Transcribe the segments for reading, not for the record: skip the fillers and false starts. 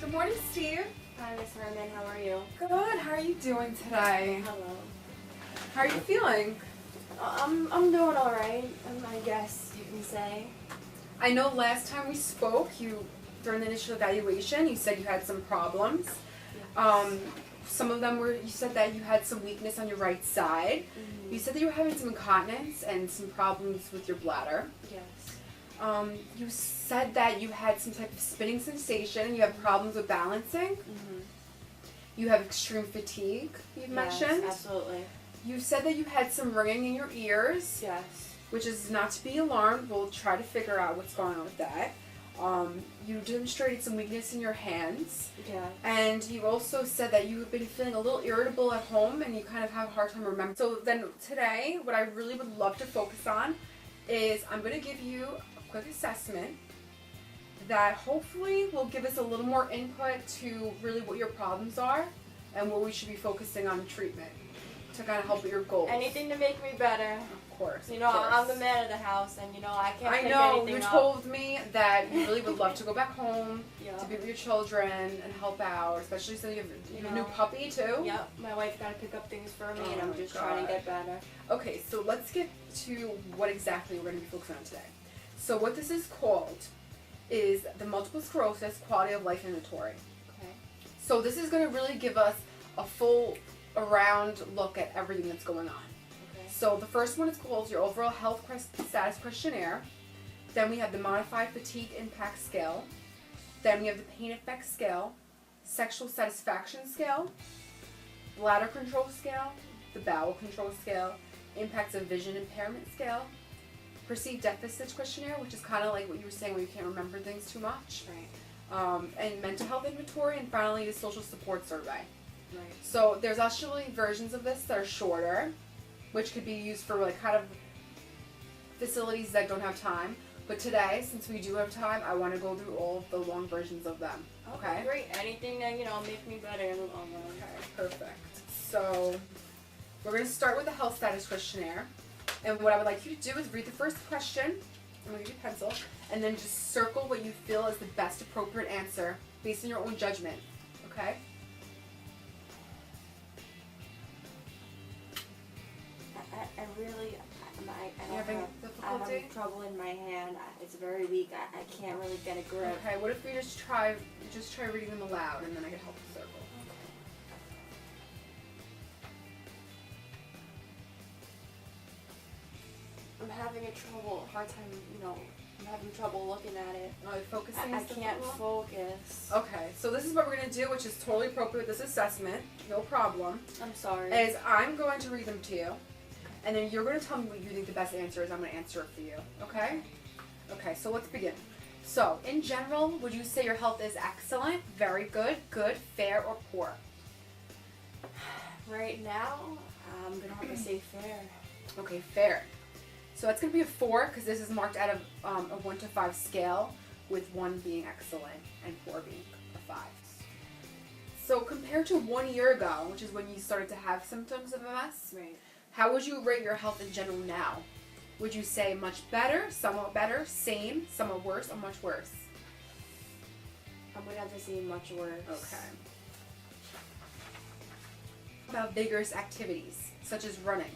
Good morning, Steve. Hi, Miss Herman. How are you? Good. How are you doing today? Hello. How are you feeling? I'm doing all right. I guess you can say. I know last time we spoke, during the initial evaluation, you said you had some problems. Yes. Some of them were, you said that you had some weakness on your right side. Mm-hmm. You said that you were having some incontinence and some problems with your bladder. Yes. You said that you had some type of spinning sensation and you have problems with balancing. Mm-hmm. You have extreme fatigue, you've mentioned. Yes, absolutely. You said that you had some ringing in your ears. Yes. Which is not to be alarmed. We'll try to figure out what's going on with that. You demonstrated some weakness in your hands. Yeah. And you also said that you've been feeling a little irritable at home and you kind of have a hard time remembering. So then today, what I really would love to focus on is I'm going to give you a quick assessment that hopefully will give us a little more input to really what your problems are and what we should be focusing on treatment to kind of help with your goals. Anything to make me better. Of course. You know, I'm the man of the house, and I can't I pick know, anything you up. told me that you really would love to go back home Yeah. to be with your children and help out, especially since you have a new puppy too. Yep, my wife got to pick up things for me, and Oh I'm my just trying to God. get better. Okay, so let's get to what exactly we're going to be focusing on today. So what this is called is the multiple sclerosis quality of life inventory. Okay. So this is going to really give us a full around look at everything that's going on. Okay. So the first one is called your overall health status questionnaire. Then we have the modified fatigue impact scale. Then we have the pain effect scale, sexual satisfaction scale, bladder control scale, the bowel control scale, impacts of vision impairment scale, perceived deficits questionnaire, which is kind of like what you were saying when you can't remember things too much, Right. and mental health inventory, and finally the social support survey. Right. So there's actually versions of this that are shorter, which could be used for like kind of facilities that don't have time. But today, since we do have time, I want to go through all of the long versions of them. Okay? Great. Anything that make me better in the long run. Okay, perfect. So we're going to start with the health status questionnaire. And what I would like you to do is read the first question. I'm going to give you a pencil. And then just circle what you feel is the best appropriate answer based on your own judgment. Okay? I really, You having I'm difficulty? having trouble in my hand. It's very weak. I can't really get a grip. Okay, what if we just try reading them aloud and then I can help you circle. I'm having hard time, I'm having trouble looking at it. Are you focusing? I is can't difficult? focus. Okay, so this is what we're going to do, which is totally appropriate with this assessment. No problem. I'm sorry. Is I'm going to read them to you, and then you're going to tell me what you think the best answer is. I'm going to answer it for you. Okay? Okay, so let's begin. So, in general, would you say your health is excellent, very good, good, fair, or poor? Right now, I'm going to have to say fair. Okay, fair. So that's going to be a 4 because this is marked out of a 1 to 5 scale, with 1 being excellent and 4 being a 5. So compared to 1 year ago, which is when you started to have symptoms of MS, Right. how would you rate your health in general now? Would you say much better, somewhat better, same, somewhat worse, or much worse? I'm going to have to say much worse. Okay. About vigorous activities, such as running,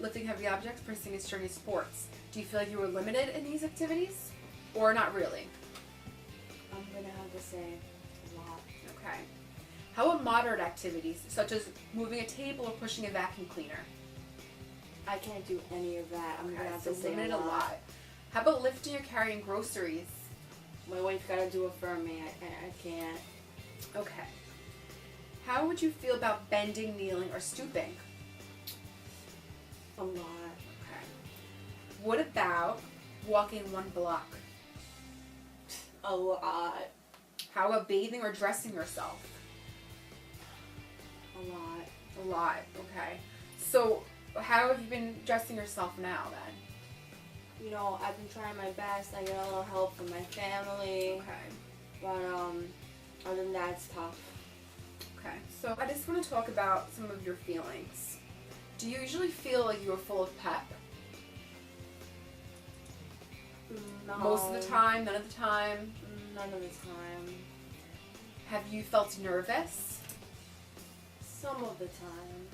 lifting heavy objects, pursuing strenuous sports. Do you feel like you were limited in these activities? Or not really? I'm going to have to say a lot. Okay. How about moderate activities, such as moving a table or pushing a vacuum cleaner? I can't do any of that. I'm going to have so to say limited a lot. How about lifting or carrying groceries? My wife got to do it for me. I can't. Okay. How would you feel about bending, kneeling, or stooping? A lot. Okay. What about walking 1 block? A lot. How about bathing or dressing yourself? A lot. A lot. Okay. So how have you been dressing yourself now then? I've been trying my best. I get a little help from my family. Okay. But other than that, it's tough. Okay. So I just want to talk about some of your feelings. Do you usually feel like you are full of pep? No. Most of the time, none of the time? None of the time. Have you felt nervous? Some of the time.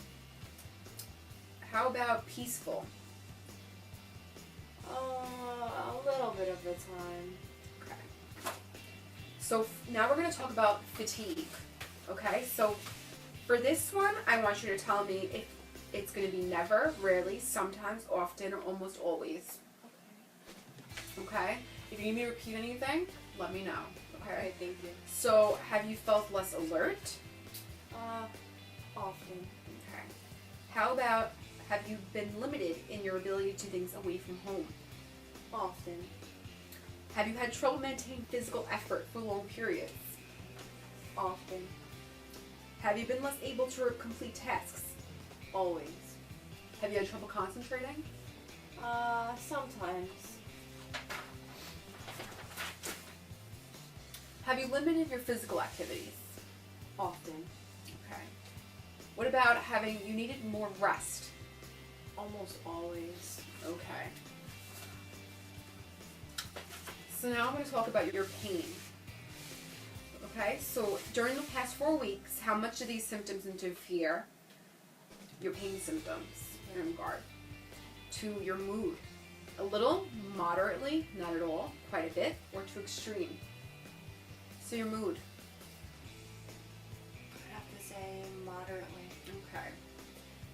How about peaceful? A little bit of the time. Okay. So now we're going to talk about fatigue. Okay, so for this one, I want you to tell me if it's going to be never, rarely, sometimes, often, or almost always. Okay? If you need me to repeat anything, let me know. Okay? Thank you. So, have you felt less alert? Often. Okay. How about, have you been limited in your ability to do things away from home? Often. Have you had trouble maintaining physical effort for long periods? Often. Have you been less able to complete tasks? Always. Have you had trouble concentrating? Sometimes. Have you limited your physical activities? Often. Okay. What about having you needed more rest? Almost always. Okay. So now I'm going to talk about your pain. Okay, so during the past 4 weeks, how much do these symptoms interfere, your pain symptoms in regard to your mood? A little, moderately, not at all, quite a bit, or too extreme? So your mood. I'd have to say moderately. Okay.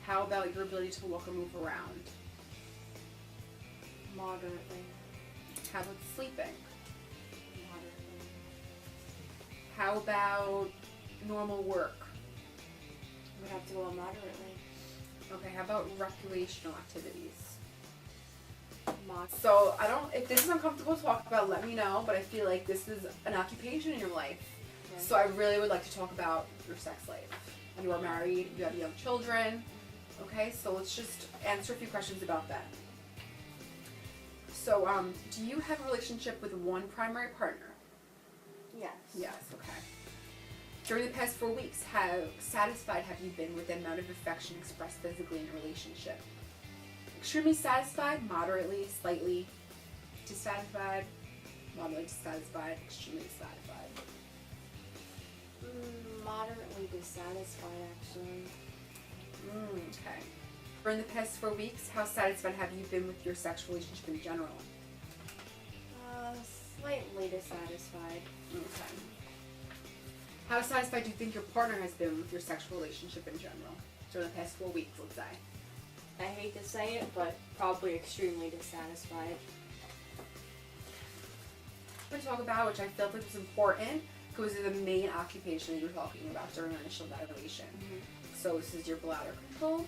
How about your ability to walk or move around? Moderately. How about sleeping? Moderately. How about normal work? Would have to go moderately. Okay, how about recreational activities? Mod. So if this is uncomfortable to talk about, let me know, but I feel like this is an occupation in your life. Okay. So I really would like to talk about your sex life. You are married, you have young children. Okay, so let's just answer a few questions about that. So, do you have a relationship with one primary partner? Yes. Yes, okay. During the past 4 weeks, how satisfied have you been with the amount of affection expressed physically in a relationship? Extremely satisfied, moderately, slightly dissatisfied, moderately dissatisfied, extremely dissatisfied. Moderately dissatisfied, actually. Okay. During the past 4 weeks, how satisfied have you been with your sexual relationship in general? Slightly dissatisfied. Okay. How satisfied do you think your partner has been with your sexual relationship in general during the past 4 weeks, let's say? I hate to say it, but probably extremely dissatisfied. We're going to talk about, which I felt like was important, because these are the main occupation you were talking about during our initial evaluation. So this is your bladder control.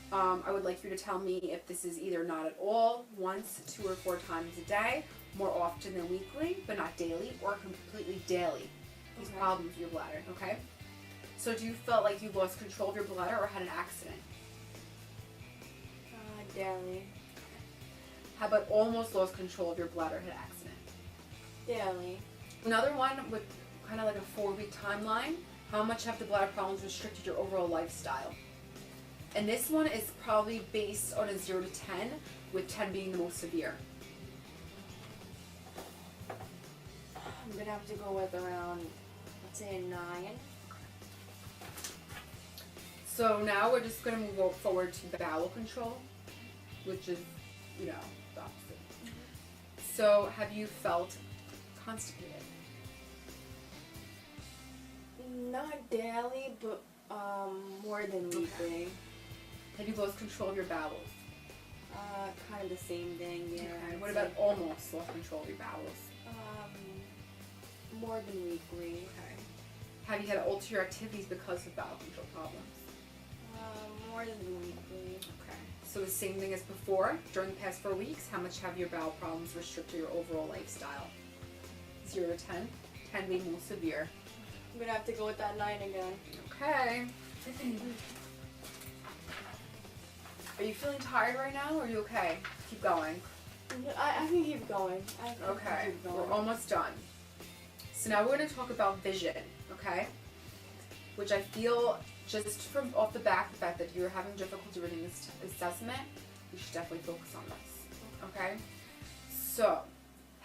I would like you to tell me if this is either not at all, once, 2 or 4 times a day, more often than weekly, but not daily, or completely daily. These Okay. problems with your bladder, okay? So do you feel like you lost control of your bladder or had an accident? Daily. How about almost lost control of your bladder, had an accident? Daily. Another one with kind of like a 4-week timeline. How much have the bladder problems restricted your overall lifestyle? And this one is probably based on a 0 to 10, with 10 being the most severe. I'm gonna have to go with around, let's say, a 9. So now we're just going to move forward to bowel control, which is, the opposite. So have you felt constipated? Not daily, but more than weekly. Have you lost control of your bowels? Kind of the same thing, yeah. Okay. What about almost lost control of your bowels? More than weekly. Okay. Have you had to alter your activities because of bowel control problems? More than weekly. Okay. So the same thing as before. During the past 4 weeks, how much have your bowel problems restricted your overall lifestyle? 0 to 10. 10 being most severe. I'm gonna have to go with that 9 again. Okay. Are you feeling tired right now, or are you okay? Keep going. I can keep going. I can Okay. keep going. We're almost done. So now we're going to talk about vision, okay? Which I feel, just from off the bat, the fact that you're having difficulty reading this assessment, you should definitely focus on this, okay? So,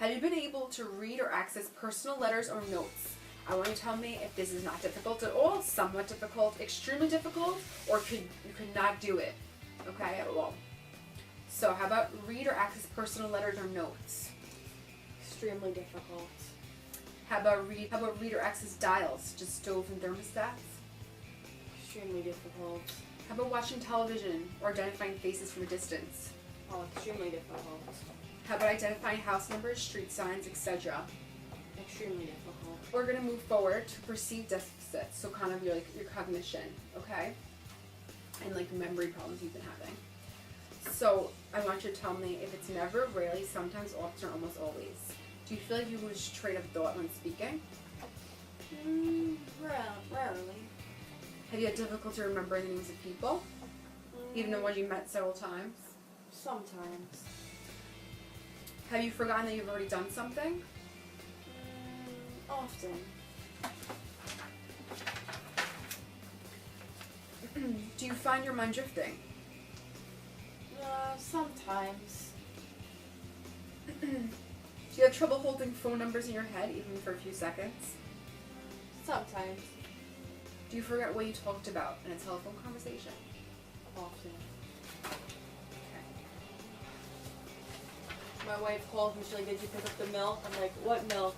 Have you been able to read or access personal letters or notes? I want you to tell me if this is not difficult at all, somewhat difficult, extremely difficult, or you could not do it, okay, at all. So how about read or access personal letters or notes? Extremely difficult. How about read or access dials, just stoves and thermostats? Extremely difficult. How about watching television or identifying faces from a distance? Oh, extremely difficult. How about identifying house numbers, street signs, etc.? Extremely difficult. We're going to move forward to perceived deficits, so kind of your cognition, okay? And like memory problems you've been having. So I want you to tell me if it's never, rarely, sometimes, often, or almost always. Do you feel like you lose train of thought when speaking? Rarely. Have you had difficulty remembering the names of people, even the ones you met several times? Sometimes. Have you forgotten that you've already done something? Often. Do you find your mind drifting? Sometimes. Do you have trouble holding phone numbers in your head, even for a few seconds? Sometimes. Do you forget what you talked about in a telephone conversation? Often. Okay. My wife calls me, she's like, did you pick up the milk? I'm like, what milk?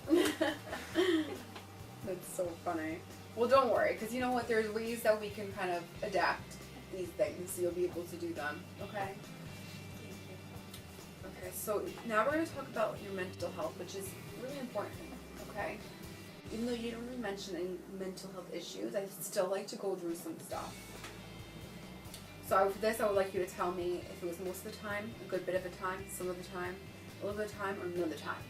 That's so funny. Well, don't worry, because you know what? There's ways that we can kind of adapt these things so you'll be able to do them, okay? Okay, so now we're going to talk about your mental health, which is really important, okay? Even though you don't really mention any mental health issues, I'd still like to go through some stuff. So for this, I would like you to tell me if it was most of the time, a good bit of the time, some of the time, a little bit of time, or none of the time.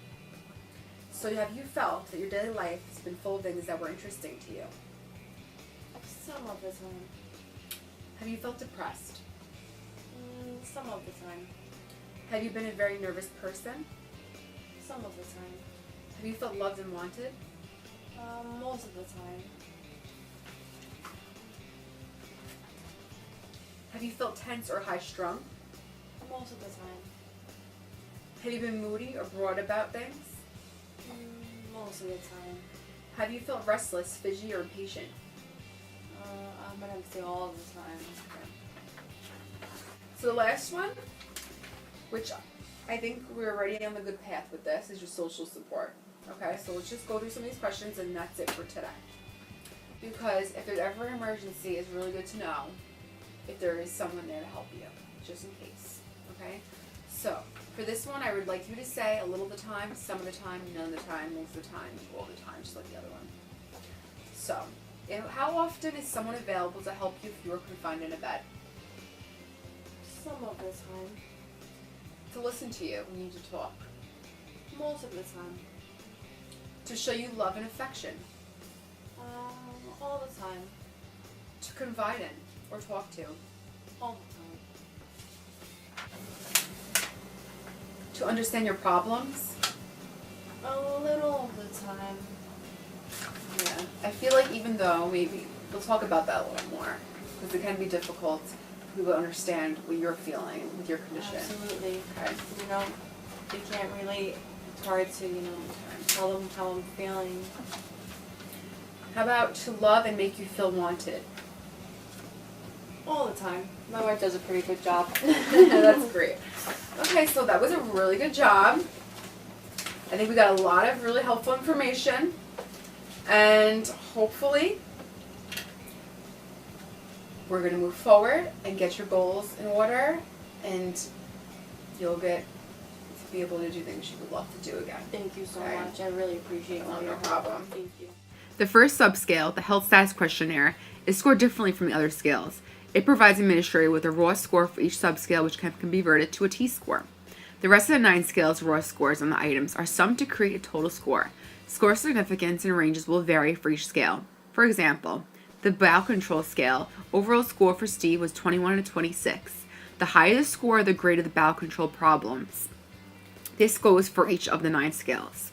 So have you felt that your daily life has been full of things that were interesting to you? Some of the time. Have you felt depressed? Some of the time. Have you been a very nervous person? Some of the time. Have you felt loved and wanted? Most of the time. Have you felt tense or high strung? Most of the time. Have you been moody or bored about things? Most of the time. Have you felt restless, fidgety, or impatient? I'm gonna say all the time. So the last one, which I think we're already on the good path with this, is your social support. Okay, so let's just go through some of these questions and that's it for today. Because if there's ever an emergency, it's really good to know if there is someone there to help you, just in case. Okay? So, for this one, I would like you to say a little of the time, some of the time, none of the time, most of the time, all the time, just like the other one. So, how often is someone available to help you if you are confined in a bed? Some of the time. To listen to you when you need to talk. Most of the time. To show you love and affection. All the time. To confide in or talk to. All the time. To understand your problems. A little of the time. Yeah, I feel like even though maybe we'll talk about that a little more because it can be difficult for people to understand what you're feeling with your condition. Absolutely. Okay. You know, they can't relate. It's hard to, tell them how I'm feeling. How about to love and make you feel wanted? All the time. My wife does a pretty good job. That's great. Okay, so that was a really good job. I think we got a lot of really helpful information. And hopefully, we're going to move forward and get your goals in order, and you'll get to be able to do things you would love to do again. Thank you so much. I really appreciate all your help. No problem. Thank you. The first subscale, the health status questionnaire, is scored differently from the other scales. It provides administrator with a raw score for each subscale, which can be converted to a T-score. The rest of the 9 scales' raw scores on the items are summed to create a total score. Score significance and ranges will vary for each scale. For example, the bowel control scale, overall score for Steve was 21 out of 26. The higher the score, the greater the bowel control problems. This goes for each of the 9 scales.